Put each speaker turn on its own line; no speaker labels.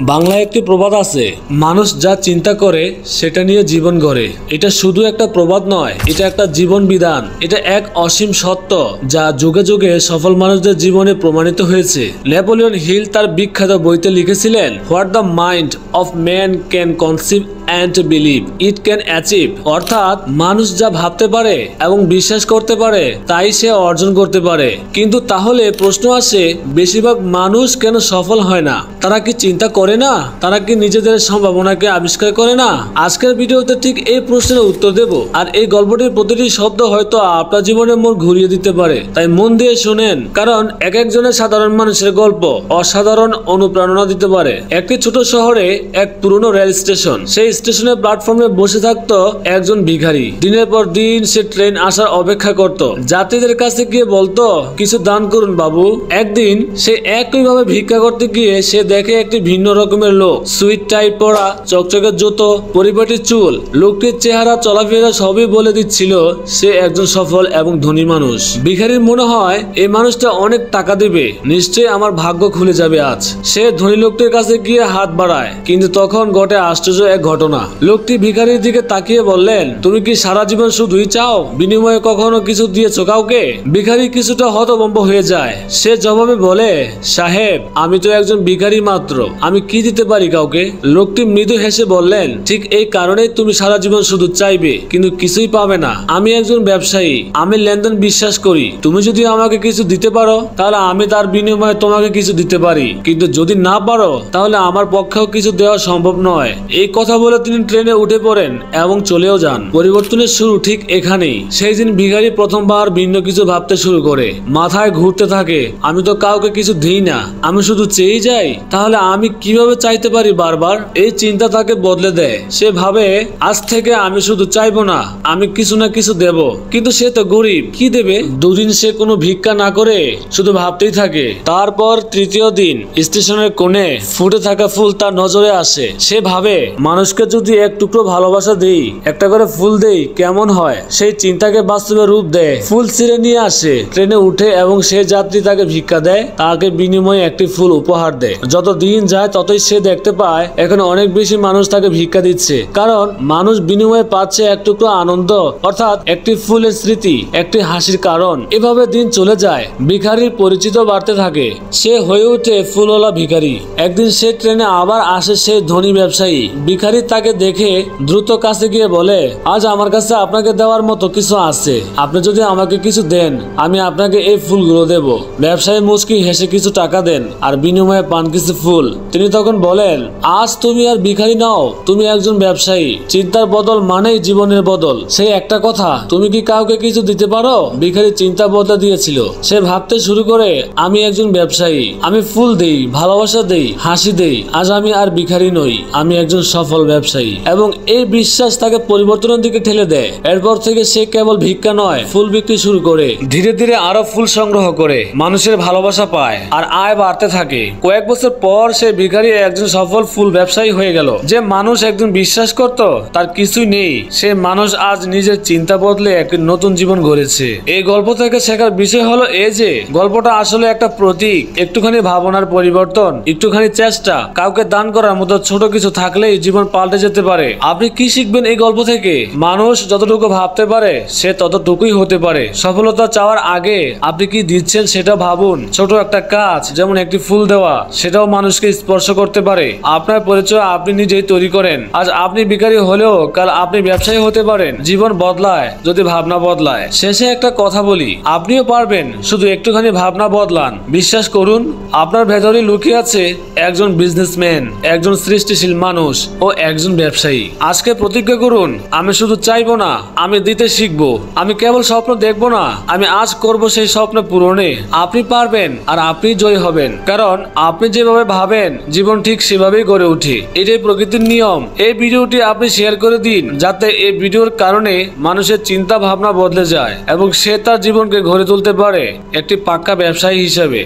বাংলায় একটি প্রবাদ আছে, মানুষ যা চিন্তা করে সেটা নিয়ে জীবন গড়ে। এটা শুধু একটা প্রবাদ নয়, এটা একটা জীবন বিধান। এটা এক অসীম সত্য যা যুগে যুগে সফল মানুষদের জীবনে প্রমাণিত হয়েছে। নেপোলিয়ন হিল তার বিখ্যাত বইতে লিখেছিলেন, what the mind of man can conceive and believe it can achieve. অর্থাৎ মানুষ যা ভাবতে পারে এবং বিশ্বাস করতে পারে তাই সে অর্জন করতে পারে। কিন্তু তাহলে প্রশ্ন আসে, বেশিরভাগ মানুষ কেন সফল হয় না? তারা কি চিন্তা করে না? তারা কি নিজেদের সম্ভাবনাকে আবিষ্কার করে না? আজকের ভিডিওতে ঠিক এই প্রশ্নের উত্তর দেব। আর এই গল্পটির প্রতিটি শব্দ হয়তো আপনার জীবনের মোড় ঘুরিয়ে দিতে পারে। তাই মন দিয়ে শুনেন, কারণ এক একজনের সাধারণ মানুষের গল্প অসাধারণ অনুপ্রেরণা দিতে পারে। একটি ছোট শহরে এক পুরনো রেল স্টেশন। সেই স্টেশনের প্ল্যাটফর্মে বসে থাকতো একজন ভিখারি। দিনের পর দিন সে ট্রেন আসার অপেক্ষা করত। যাত্রীদের কাছে গিয়ে বলতো, কিছু দান করুন বাবু। একদিন সে একইভাবে ভিক্ষা করতে গিয়ে সে দেখে একটি ভিন্ন রকমের লোক। সুইট টাই পরা, চকচকে জুতো, পরিপাটি চুল। লোকটির চেহারা, চলাফেরা সবই বলে দিচ্ছিল সে একজন সফল এবং ধনী মানুষ। ভিখারির মনে হয় এই মানুষটা অনেক টাকা দিবে, নিশ্চয়ই আমার ভাগ্য খুলে যাবে আজ। সে ধনী লোকটির কাছে গিয়ে হাত বাড়ায়, কিন্তু তখন ঘটে আশ্চর্য এক ঘটনা। লোকটি ভিখারির দিকে তাকিয়ে বললেন, তুমি কি সারা জীবন শুধুই চাও? বিনিময়ে কখনো কিছু দিয়েছো কাউকে? ভিখারি কিছুটা হতভম্ব হয়ে যায়। সে জবাবে বলে, সাহেব, আমি তো একজন ভিখারি মাত্র, আমি কি দিতে পারি কাউকে? লোকটি মৃদু হেসে বললেন, ঠিক এই কারণেই তুমি সারা জীবন শুধু চাইবে কিন্তু কিছুই পাবে না। আমি একজন ব্যবসায়ী, আমি লেনদেন বিশ্বাস করি। তুমি যদি আমাকে কিছু দিতে পারো তাহলে আমি তার বিনিময়ে তোমাকে কিছু দিতে পারি, কিন্তু যদি না পারো তাহলে আমার পক্ষেও কিছু দেওয়া সম্ভব নয়। এই কথা বলে তিনি ট্রেনে উঠে পড়েন এবং চলেও যান। পরিবর্তনের শুরু ঠিক এখানেই। সেই দিন ভিখারি প্রথমবার ভিন্ন কিছু ভাবতে শুরু করে। মাথায় ঘুরতে থাকে, আমি তো কাউকে কিছু দিই না, আমি শুধু চেয়ে যাই। তাহলে আমি কিভাবে চাইতে পারি বারবার? এই চিন্তা তাকে বদলে দেয়। সে ভাবে, আজ থেকে আমি শুধু চাইবো না, আমি কিছু না কিছু দেব। কিন্তু সে তো গরিব, কি দেবে? দুদিন সে কোনো ভিক্ষা না করে শুধু ভাবতেই থাকে। তারপর তৃতীয় দিন স্টেশনের কোণে ফুটে থাকা ফুল তার নজরে আসে। সে ভাবে, মানুষকে যদি এক টুকরো ভালোবাসা দেই, একটা করে ফুল দেই, কেমন হয়? সেই চিন্তাকে বাস্তবে রূপ দেয়। ফুল ছিঁড়ে নিয়ে আসে, ট্রেনে উঠে এবং সে যাত্রী তাকে ভিক্ষা দেয়, তাকে বিনিময়ে একটি ফুল উপহার দেয়। যত দিন যায় ততই সে দেখতে পায় এখন অনেক বেশি মানুষ তাকে ভিক্ষা দিচ্ছে, কারণ মানুষ বিনিময়ে পাচ্ছে এক টুকরো আনন্দ, অর্থাৎ একটি ফুলের স্মৃতি, একটি হাসির কারণ। এভাবে দিন চলে যায়, ভিখারির পরিচিত বাড়তে থাকে। সে হয়ে ওঠে ফুলওয়ালা ভিখারি। একদিন সে ট্রেনে আবার আসে সেই ধনী ব্যবসায়ী। ভিখারি তাকে দেখে দ্রুত কাছে গিয়ে বলে, আজ আমার কাছে আপনাকে দেওয়ার মতো কিছু আছে। আপনি যদি আমাকে কিছু দেন, আমি আপনাকে এই ফুলগুলো দেব। ব্যবসায়ী মুচকি হেসে কিছু টাকা দেন আর বিনিময়ে পান কিছু ফুল। তিনি তখন বলেন, আজ তুমি আর ভিখারি নাও, তুমি একজন ব্যবসায়ী। চিন্তার বদল মানেই জীবনের বদল। সেই একটা কথা, তুমি কি কাউকে কিছু দিতে পারো? ভিখারি চিন্তা বদলে দিয়েছিল। সে ভাবতে শুরু করে, আমি একজন ব্যবসায়ী, আমি ফুল দেই, ভালোবাসা দেই, হাসি দেই। আজ আমি আর ভিখারি নই, আমি একজন সফল ব্যবসায়ী। এবং এই বিশ্বাস তাকে পরিবর্তনের দিকে ঠেলে দেয়। এরপর থেকে সে কেবল ভিক্ষা নয়, ফুল বিক্রি শুরু করে। ধীরে ধীরে আরো ফুল সংগ্রহ করে, মানুষের ভালোবাসা পায় আর আয় বাড়তে থাকে। কয়েক বছর পর সে ভিখারি একজন সফল ফুল ব্যবসায়ী হয়ে গেল। যে মানুষ একদিন বিশ্বাস করত তার কিছুই নেই, সে মানুষ আজ নিজের চিন্তা বদলে একটি নতুন জীবন গড়েছে। এই গল্প থেকে শেখার বিষয় হলো এই যে, গল্পটা আসলে একটা প্রতীক। একটুখানি ভাবনার পরিবর্তন, একটুখানি চেষ্টা, কাউকে দান করার মতো ছোট কিছু থাকলেই জীবন পাল্টে যেতে পারে। আপনি কি শিখবেন এই গল্প থেকে? মানুষ যতটুকু ভাবতে পারে সে ততটুকুই হতে পারে। সফলতা চাওয়ার আগে আপনি কি দিচ্ছেন সেটা ভাবুন। ছোট একটা কাজ, যেমন একটি ফুল দেওয়া, সেটাও মানুষকে স্পর্শ করতে পারে। আপনার পরিচয় আপনি নিজেই তৈরি করেন। আজ আপনি ভিখারি হলেও কাল আপনি ব্যবসায়ী হতে পারেন। জীবন বদলায় যদি ভাবনা বদলায়। শেষে একটা কথা বলি, আপনিও পারবেন, শুধু একটুখানি ভাবনা বদলান। বিশ্বাস করুন, আপনার ভেতরে লুকিয়ে আছে একজন বিজনেসম্যান, একজন সৃষ্টিশীল মানুষ ও একজন ব্যবসায়ী। আজকে প্রতিজ্ঞা করুন, আমি শুধু চাইবো না, আমি দিতে শিখবো। আমি কেবল স্বপ্ন দেখবো না, আমি আজ করব সেই স্বপ্ন পূরণে। আপনি পারবেন আর আপনি জয়ী হবেন, কারণ আপনি যেভাবে ভাবেন জীবন ঠিক সেভাবেই গড়ে ওঠে। এটাই প্রকৃতির নিয়ম। এই ভিডিওটি আপনি শেয়ার করে দিন, যাতে এই ভিডিওর কারণে মানুষের চিন্তা ভাবনা বদলে যায় এবং সে তার জীবনকে গড়ে তুলতে পারে একটি পাক্কা ব্যবসায়ী হিসেবে।